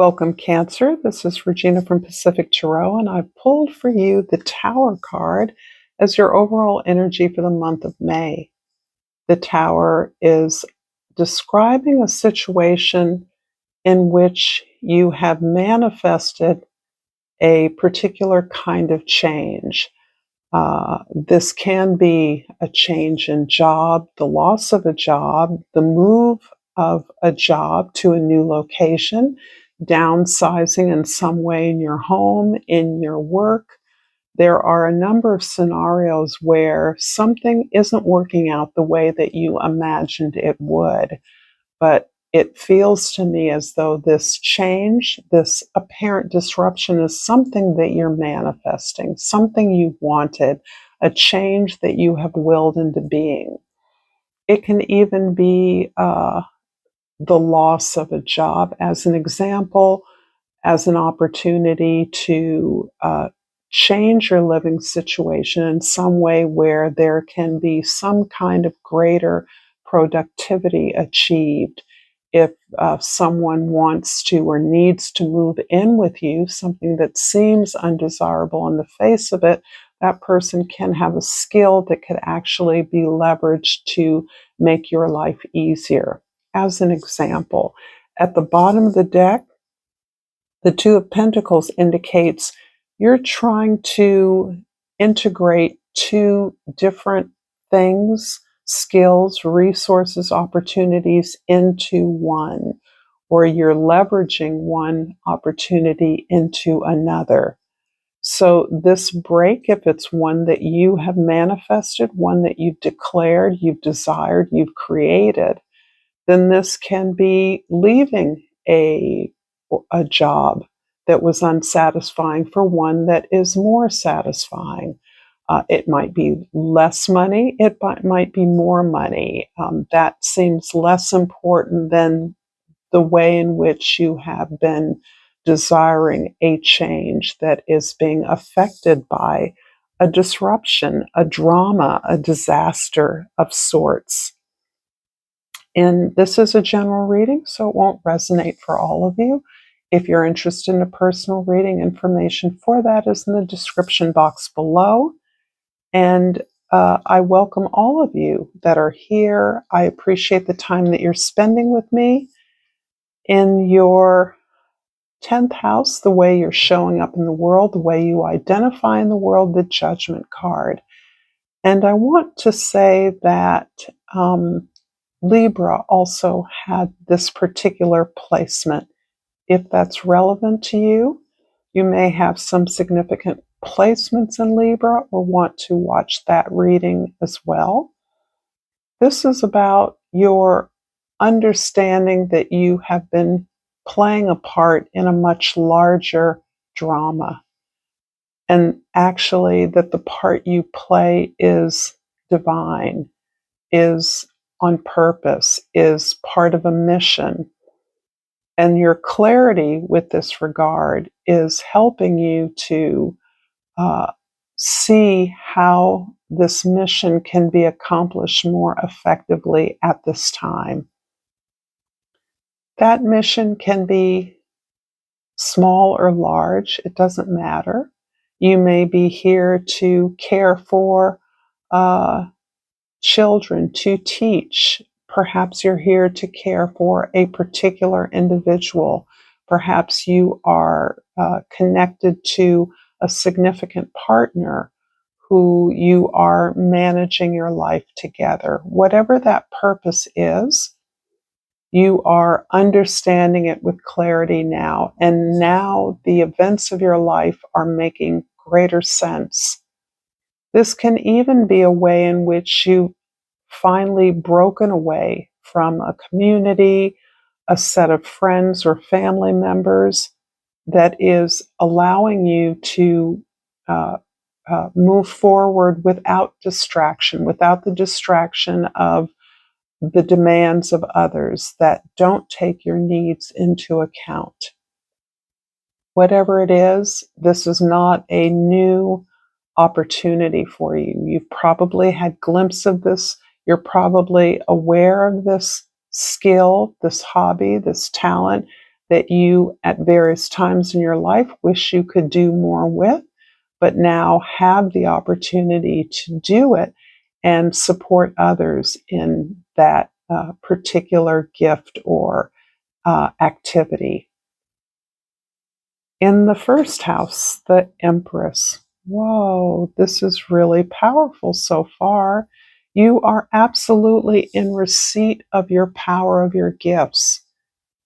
Welcome, Cancer. This is Regina from Pacific Tarot, and I've pulled for you the Tower card as your overall energy for the month of May. The Tower is describing a situation in which you have manifested a particular kind of change. This can be a change in job, the loss of a job, the move of a job to a new location, downsizing in some way in your home, in your work. There are a number of scenarios where something isn't working out the way that you imagined it would, but it feels to me as though this change, this apparent disruption is something that you're manifesting, something you wanted, a change that you have willed into being. It can even be the loss of a job as an example, as an opportunity to change your living situation in some way where there can be some kind of greater productivity achieved. If someone wants to or needs to move in with you, something that seems undesirable on the face of it, that person can have a skill that could actually be leveraged to make your life easier. As an example, at the bottom of the deck, the Two of Pentacles indicates you're trying to integrate two different things, skills, resources, opportunities into one, or you're leveraging one opportunity into another. So this break, if it's one that you have manifested, one that you've declared, you've desired, you've created, then this can be leaving a job that was unsatisfying for one that is more satisfying. It might be less money, it might be more money. That seems less important than the way in which you have been desiring a change that is being affected by a disruption, a drama, a disaster of sorts. And this is a general reading, so it won't resonate for all of you. If you're interested in a personal reading, information for that is in the description box below. And I welcome all of you that are here. I appreciate the time that you're spending with me. In your 10th house, the way you're showing up in the world, the way you identify in the world, the Judgment card. And I want to say that Libra also had this particular placement. If that's relevant to you, you may have some significant placements in Libra or want to watch that reading as well. This is about your understanding that you have been playing a part in a much larger drama. And actually that the part you play is divine, is on purpose, is part of a mission. And your clarity with this regard is helping you to see how this mission can be accomplished more effectively at this time. That mission can be small or large, it doesn't matter. You may be here to care for children, to teach. Perhaps you're here to care for a particular individual. Perhaps you are connected to a significant partner who you are managing your life together. Whatever that purpose is, you are understanding it with clarity now. And now the events of your life are making greater sense. This can even be a way in which you've finally broken away from a community, a set of friends or family members that is allowing you to move forward without distraction, without the distraction of the demands of others that don't take your needs into account. Whatever it is, this is not a new opportunity for you. You've probably had glimpses of this. You're probably aware of this skill, this hobby, this talent, that you at various times in your life wish you could do more with, but now have the opportunity to do it and support others in that particular gift or activity. In the first house, the Empress. Whoa, this is really powerful so far. You are absolutely in receipt of your power of your gifts.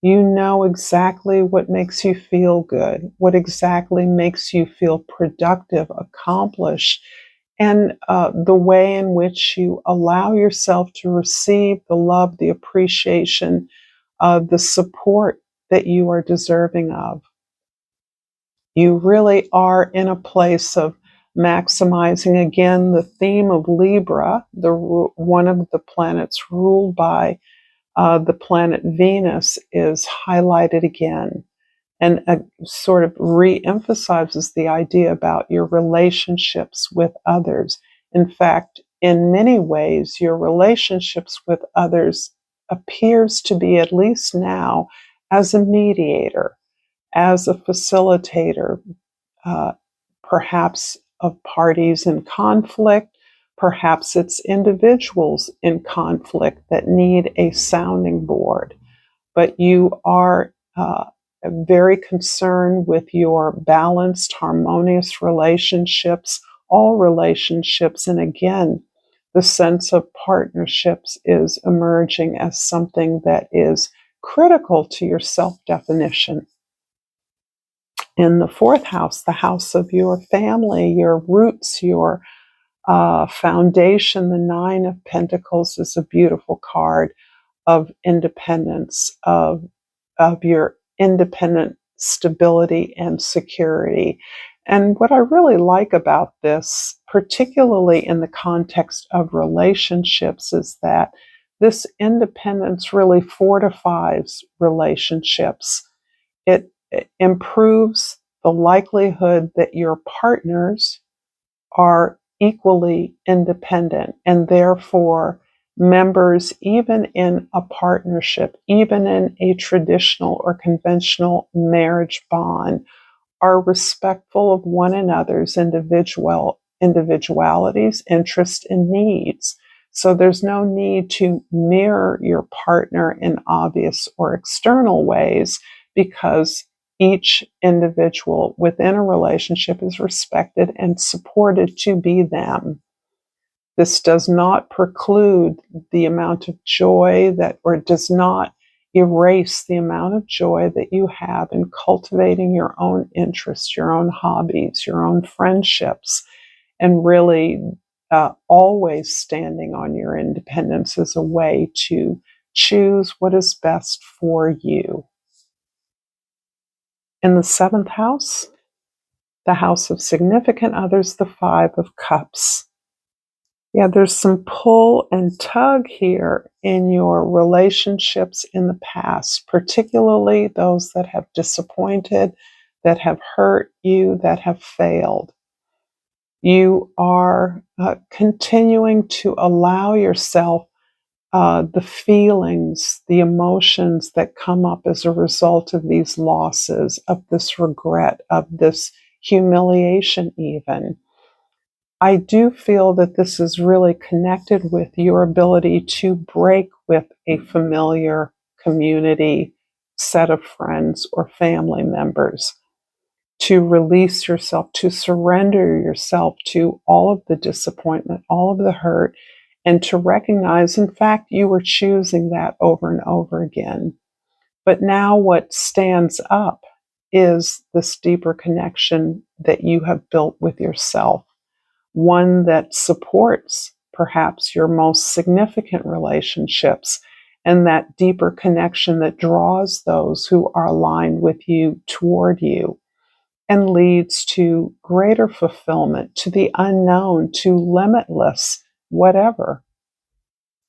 You know exactly what makes you feel good, what exactly makes you feel productive, accomplished, and the way in which you allow yourself to receive the love, the appreciation, the support that you are deserving of. You really are in a place of maximizing, again, the theme of Libra, one of the planets ruled by the planet Venus, is highlighted again, and sort of re-emphasizes the idea about your relationships with others. In fact, in many ways, your relationships with others appears to be, at least now, as a mediator, as a facilitator, uh, perhaps of parties in conflict, perhaps it's individuals in conflict that need a sounding board. But you are very concerned with your balanced, harmonious relationships, all relationships. And again, the sense of partnerships is emerging as something that is critical to your self-definition. In the fourth house, the house of your family, your roots, your foundation, the Nine of Pentacles is a beautiful card of independence, of your independent stability and security. And what I really like about this, particularly in the context of relationships, is that this independence really fortifies relationships. It improves the likelihood that your partners are equally independent, and therefore members, even in a partnership, even in a traditional or conventional marriage bond, are respectful of one another's individualities, interests, and needs. So there's no need to mirror your partner in obvious or external ways, because each individual within a relationship is respected and supported to be them. This does not preclude the amount of joy that, or does not erase the amount of joy that you have in cultivating your own interests, your own hobbies, your own friendships, and really always standing on your independence as a way to choose what is best for you. In the seventh house, the house of significant others, the Five of Cups. Yeah, there's some pull and tug here in your relationships in the past, particularly those that have disappointed, that have hurt you, that have failed. You are continuing to allow yourself the feelings, the emotions that come up as a result of these losses, of this regret, of this humiliation even. I do feel that this is really connected with your ability to break with a familiar community, set of friends or family members, to release yourself, to surrender yourself to all of the disappointment, all of the hurt, and to recognize, in fact, you were choosing that over and over again. But now what stands up is this deeper connection that you have built with yourself, one that supports perhaps your most significant relationships, and that deeper connection that draws those who are aligned with you toward you, and leads to greater fulfillment, to the unknown, to limitless whatever.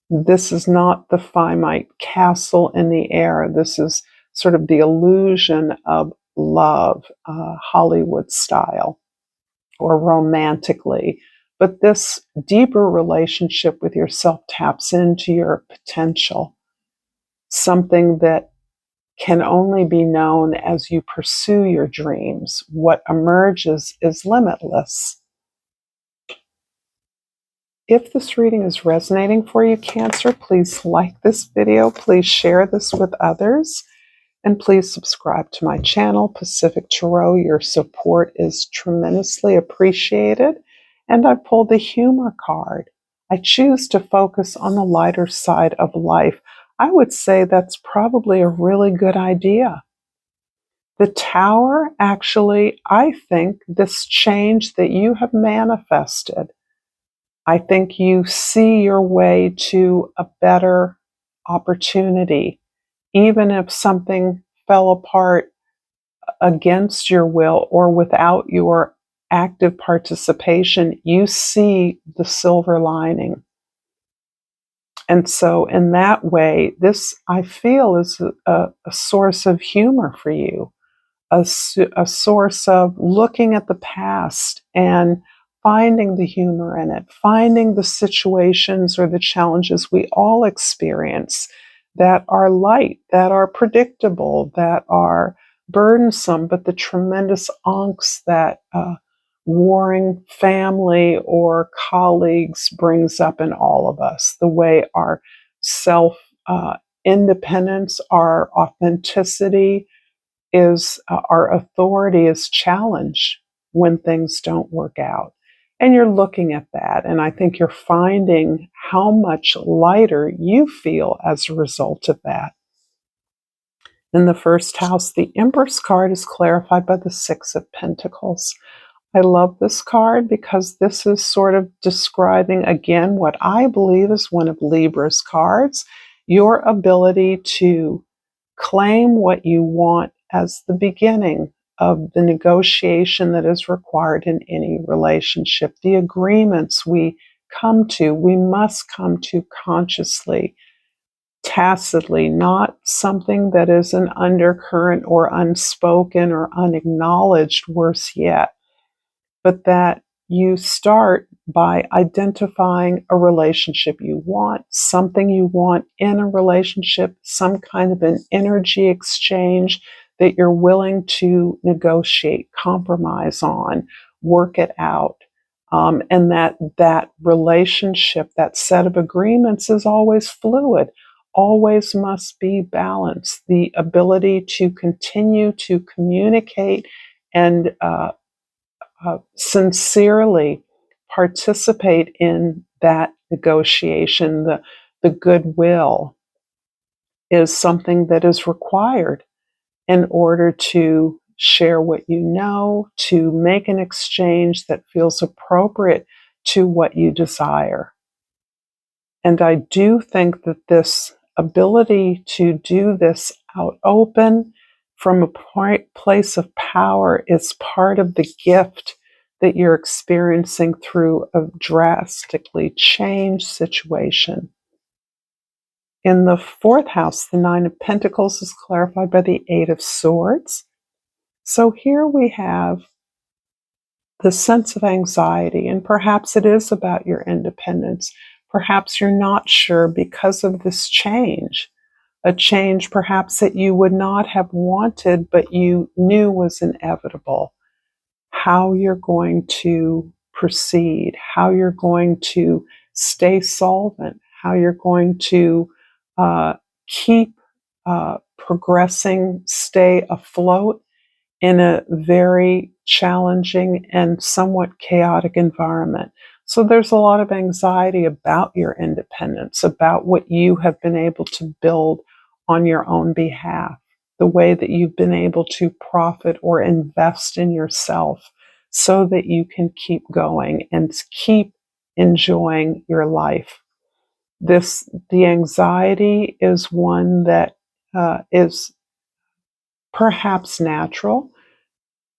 This is not the finite castle in the air. This is sort of the illusion of love, Hollywood style, or romantically. But this deeper relationship with yourself taps into your potential, something that can only be known as you pursue your dreams. What emerges is limitless. If this reading is resonating for you, Cancer, please like this video, please share this with others, and please subscribe to my channel, Pacific Tarot. Your support is tremendously appreciated. And I pulled the humor card. I choose to focus on the lighter side of life. I would say that's probably a really good idea. The Tower, actually, I think this change that you have manifested, I think you see your way to a better opportunity. Even if something fell apart against your will or without your active participation, you see the silver lining. And so in that way, this, I feel, is a source of humor for you, a source of looking at the past and finding the humor in it, finding the situations or the challenges we all experience that are light, that are predictable, that are burdensome, but the tremendous angst that warring family or colleagues brings up in all of us, the way our self independence, our authenticity, is our authority is challenged when things don't work out. And you're looking at that, and I think you're finding how much lighter you feel as a result of that. In the first house, the Empress card is clarified by the Six of Pentacles. I love this card because this is sort of describing, again, what I believe is one of Libra's cards, your ability to claim what you want as the beginning of the negotiation that is required in any relationship. The agreements we must come to consciously, tacitly, not something that is an undercurrent or unspoken or unacknowledged, worse yet, but that you start by identifying a relationship you want, something you want in a relationship, some kind of an energy exchange that you're willing to negotiate, compromise on, work it out. And that relationship, that set of agreements is always fluid, always must be balanced. The ability to continue to communicate and sincerely participate in that negotiation, the goodwill, is something that is required in order to share what you know, to make an exchange that feels appropriate to what you desire. And I do think that this ability to do this out open from a place of power is part of the gift that you're experiencing through a drastically changed situation. In the fourth house, the Nine of Pentacles is clarified by the Eight of Swords. So here we have the sense of anxiety, and perhaps it is about your independence. Perhaps you're not sure because of this change, a change perhaps that you would not have wanted, but you knew was inevitable, how you're going to proceed, how you're going to stay solvent, how you're going to keep progressing, stay afloat in a very challenging and somewhat chaotic environment. So there's a lot of anxiety about your independence, about what you have been able to build on your own behalf, the way that you've been able to profit or invest in yourself so that you can keep going and keep enjoying your life. The anxiety is one that is perhaps natural,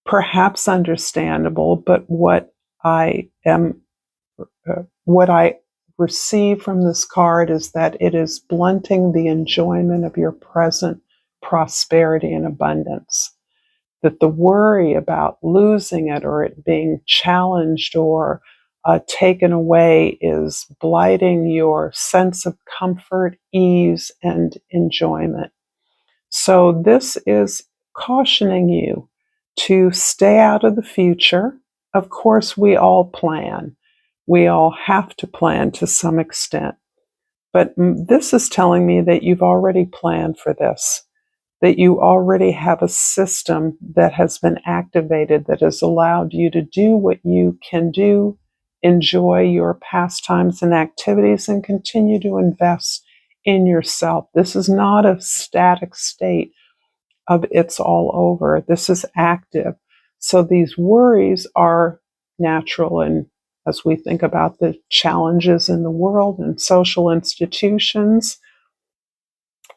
perhaps understandable, but what I receive from this card is that it is blunting the enjoyment of your present prosperity and abundance. That the worry about losing it or it being challenged or taken away is blighting your sense of comfort, ease, and enjoyment. So this is cautioning you to stay out of the future. Of course, we all plan. We all have to plan to some extent. But this is telling me that you've already planned for this, that you already have a system that has been activated that has allowed you to do what you can do, enjoy your pastimes and activities, and continue to invest in yourself. This is not a static state of it's all over. This is active. So these worries are natural, and as we think about the challenges in the world and social institutions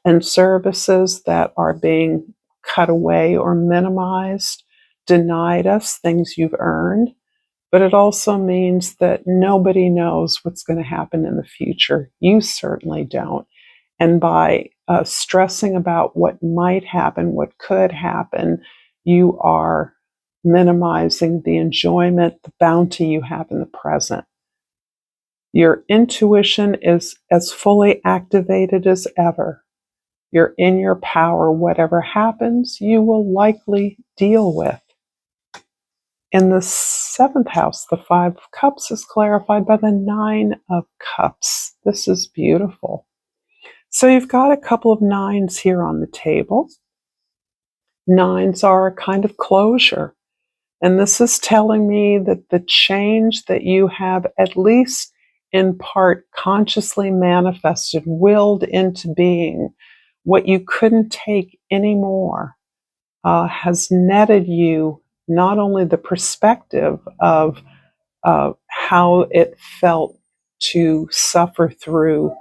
and services that are being cut away or minimized, denied us, things you've earned. But it also means that nobody knows what's going to happen in the future. You certainly don't. And by stressing about what might happen, what could happen, you are minimizing the enjoyment, the bounty you have in the present. Your intuition is as fully activated as ever. You're in your power. Whatever happens, you will likely deal with. In the seventh house, the Five of Cups is clarified by the Nine of Cups. This is beautiful. So you've got a couple of nines here on the table. Nines are a kind of closure. And this is telling me that the change that you have, at least in part, consciously manifested, willed into being, what you couldn't take anymore, has netted you not only the perspective of how it felt to suffer through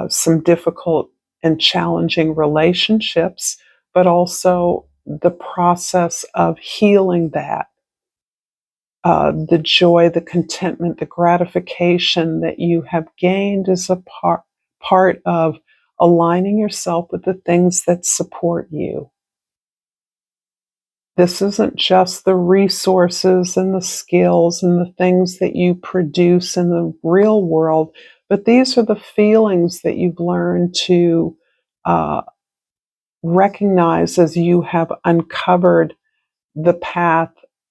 some difficult and challenging relationships, but also the process of healing that. The joy, the contentment, the gratification that you have gained as a part of aligning yourself with the things that support you. This isn't just the resources and the skills and the things that you produce in the real world, but these are the feelings that you've learned to recognize as you have uncovered the path,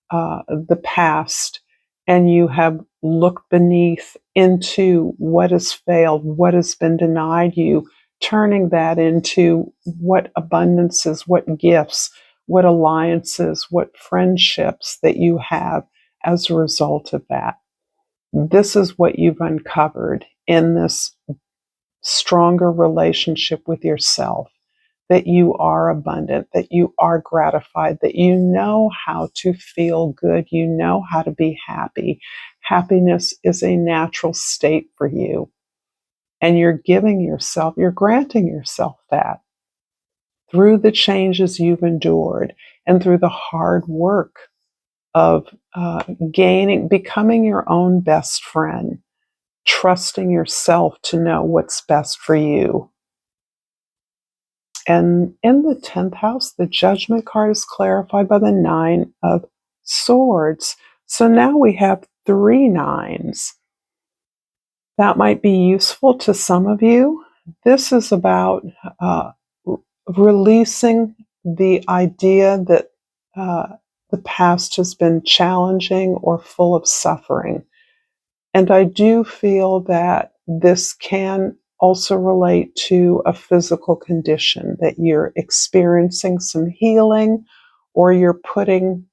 the past, and you have looked beneath into what has failed, what has been denied you, turning that into what abundances, what gifts, what alliances, what friendships that you have as a result of that. This is what you've uncovered in this stronger relationship with yourself, that you are abundant, that you are gratified, that you know how to feel good, you know how to be happy. Happiness is a natural state for you. And you're granting yourself that through the changes you've endured and through the hard work of becoming your own best friend, trusting yourself to know what's best for you. And in the 10th house, the Judgment card is clarified by the Nine of Swords. So now we have 3 nines. That might be useful to some of you. This is about releasing the idea that the past has been challenging or full of suffering. And I do feel that this can also relate to a physical condition, that you're experiencing some healing or you're putting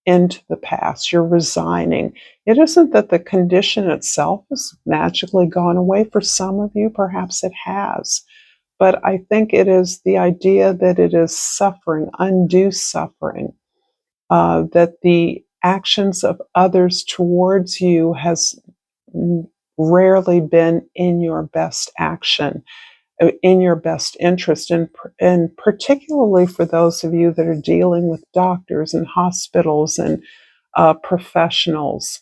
into the past, you're resigning. It isn't that the condition itself has magically gone away. For some of you, perhaps it has. But I think it is the idea that it is suffering, undue suffering, that the actions of others towards you has rarely been in your best action, in your best interest, and particularly for those of you that are dealing with doctors and hospitals and professionals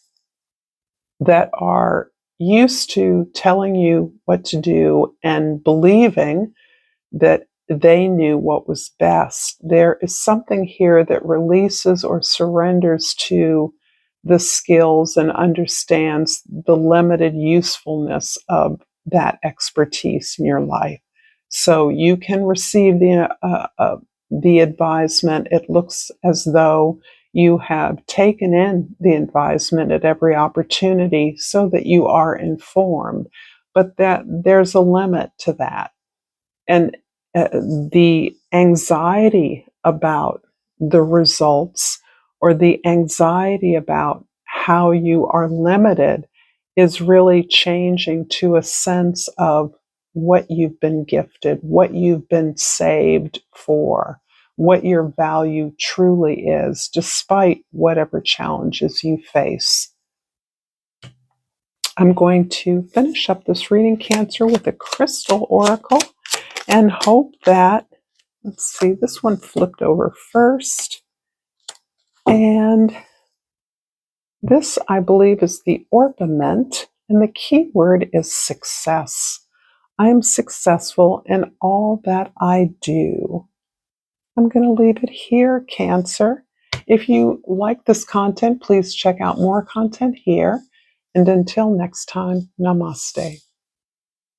that are used to telling you what to do and believing that they knew what was best. There is something here that releases or surrenders to the skills and understands the limited usefulness of that expertise in your life. So you can receive the advisement. It looks as though you have taken in the advisement at every opportunity so that you are informed, but that there's a limit to that. And the anxiety about the results or the anxiety about how you are limited is really changing to a sense of what you've been gifted, what you've been saved for, what your value truly is, despite whatever challenges you face. I'm going to finish up this reading, Cancer, with a crystal oracle and hope that, let's see, this one flipped over first. And this, I believe, is the orpiment, and the key word is success. I am successful in all that I do. I'm going to leave it here, Cancer. If you like this content, please check out more content here. And until next time, namaste.